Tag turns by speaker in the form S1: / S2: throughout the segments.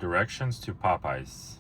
S1: Directions to Popeyes.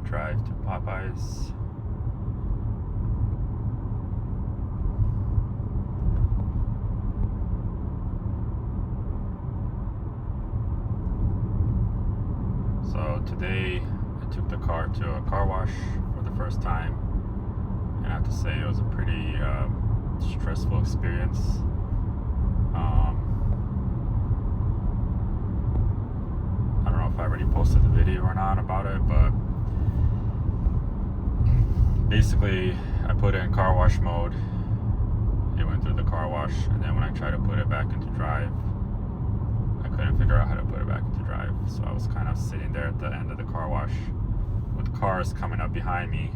S1: Drive to Popeyes. So today I took the car to a car wash for the first time, and I have to say it was a pretty stressful experience. I don't know if I already posted the video or not about it, but basically, I put it in car wash mode. It went through the car wash, and then when I tried to put it back into drive, I couldn't figure out how to put it back into drive. So I was kind of sitting there at the end of the car wash with cars coming up behind me,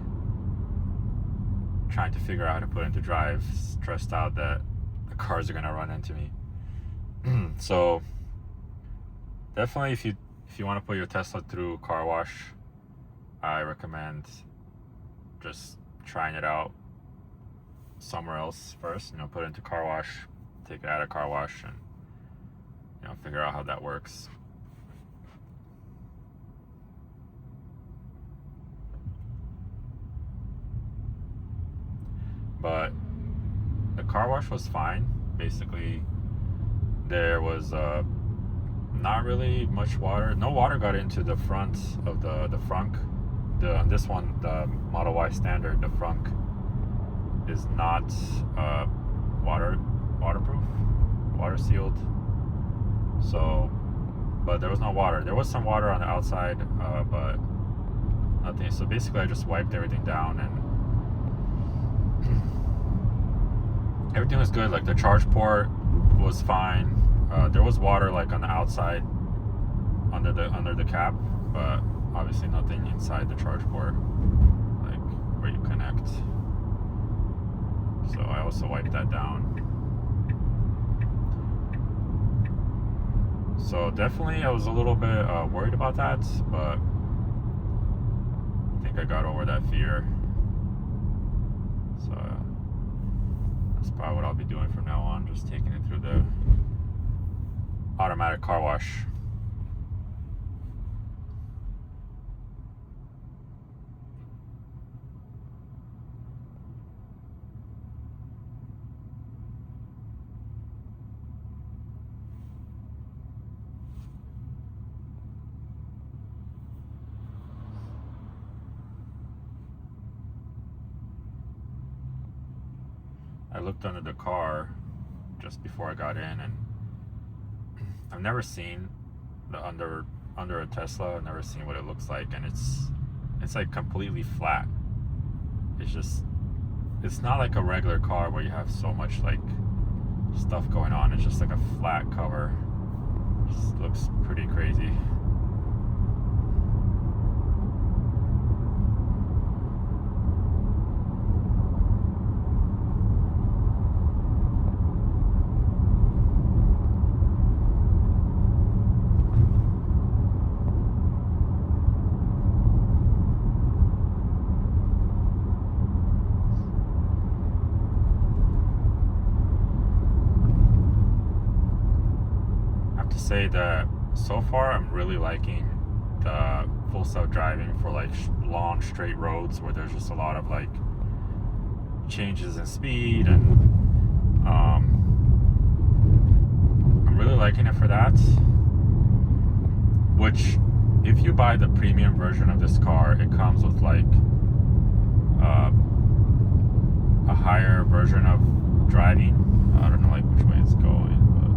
S1: trying to figure out how to put it into drive, stressed out that the cars are gonna run into me. So definitely, if you want to put your Tesla through car wash, I recommend just trying it out somewhere else first. Put it into car wash, take it out of car wash, and figure out how that works. But the car wash was fine. Basically, there was not really much water. No water got into the front of the frunk. This one, the Model Y Standard, the frunk is not waterproof, water sealed. So, but there was no water. There was some water on the outside, but nothing. So basically, I just wiped everything down, and everything was good. Like the charge port was fine. There was water like on the outside, under the cap, but obviously nothing inside the charge port, like where you connect. So I also wiped that down. So definitely I was a little bit worried about that, but I think I got over that fear. So that's probably what I'll be doing from now on, just taking it through the automatic car wash. I looked under the car just before I got in, and I've never seen the under a Tesla. I've never seen what it looks like, and it's like completely flat. It's not like a regular car where you have so much like stuff going on. It's just like a flat cover. Just looks pretty crazy. Say that so far I'm really liking the full self-driving for like long straight roads where there's just a lot of like changes in speed, and I'm really liking it for that. Which, if you buy the premium version of this car, it comes with like a higher version of driving. I don't know like which way it's going, but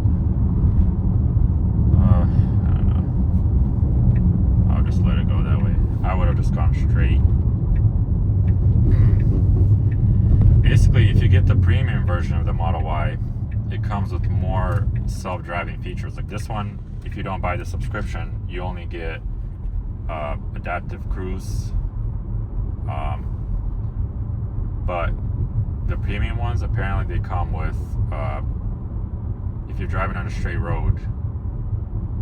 S1: I don't know. I'll just let it go that way. I would have just gone straight. Basically, if you get the premium version of the Model Y, it comes with more self-driving features. Like this one, if you don't buy the subscription, you only get adaptive cruise. But the premium ones, apparently they come with, if you're driving on a straight road,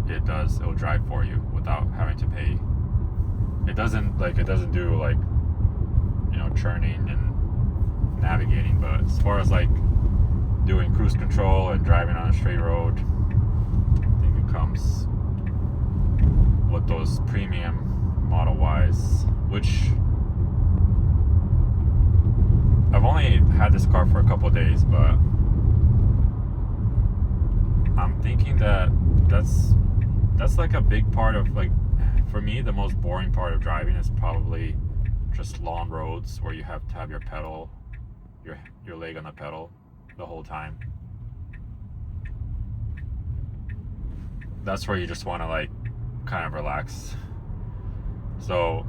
S1: it'll drive for you without having to pay. It doesn't do like, churning and navigating, but as far as like doing cruise control and driving on a straight road, I think it comes with those premium Model Ys, which I've only had this car for a couple of days, but I'm thinking that's like a big part of, like, for me, the most boring part of driving is probably just long roads where you have to have your pedal, your leg on the pedal the whole time. That's where you just want to like kind of relax. So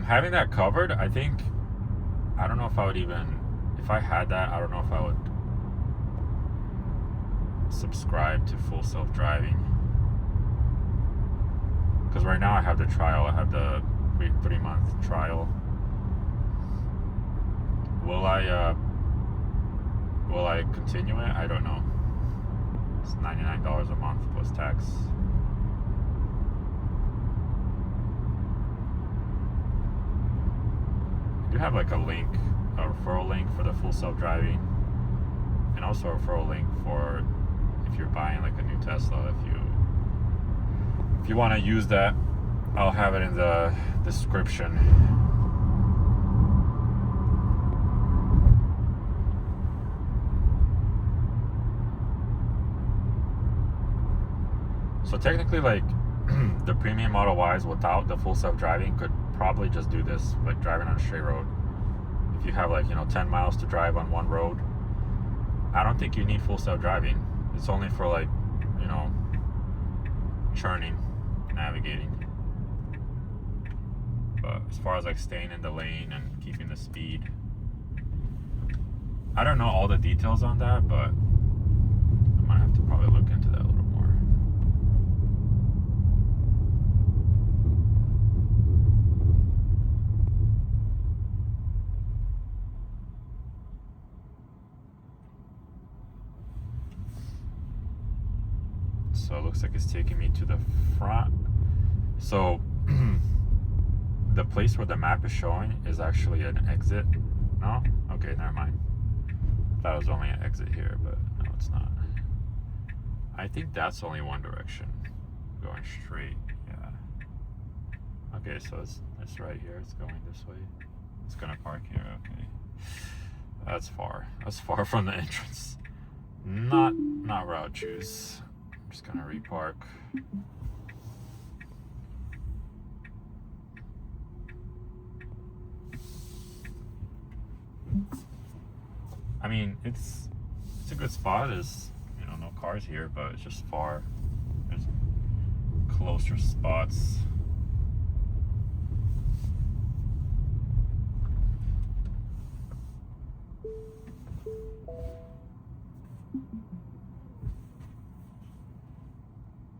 S1: having that covered, I don't know if I would even, if I had that, I don't know if I would subscribe to full self-driving, because right now I have the trial. I have the 3-month trial. Will I continue it? I don't know. It's $99 a month plus tax. I do have like a referral link for the full self-driving, and also a referral link for if you're buying like a new Tesla. If you want to use that, I'll have it in the description. So technically, like, the premium Model Ys without the full self-driving could probably just do this, like driving on a straight road. If you have like 10 miles to drive on one road, I don't think you need full self-driving. It's only for like, churning, navigating. But as far as like staying in the lane and keeping the speed, I don't know all the details on that, but I might have to probably look into that a little more. So it looks like it's taking me to the front. So the place where the map is showing is actually an exit. No? Okay, never mind. That was only an exit here, but no, it's not. I think that's only one direction, going straight. Yeah. Okay, so it's right here. It's going this way. It's gonna park here. Okay. That's far. That's far from the entrance. Not where I would choose. I'm just gonna repark. I mean, it's a good spot. There's no cars here, but it's just far. There's closer spots.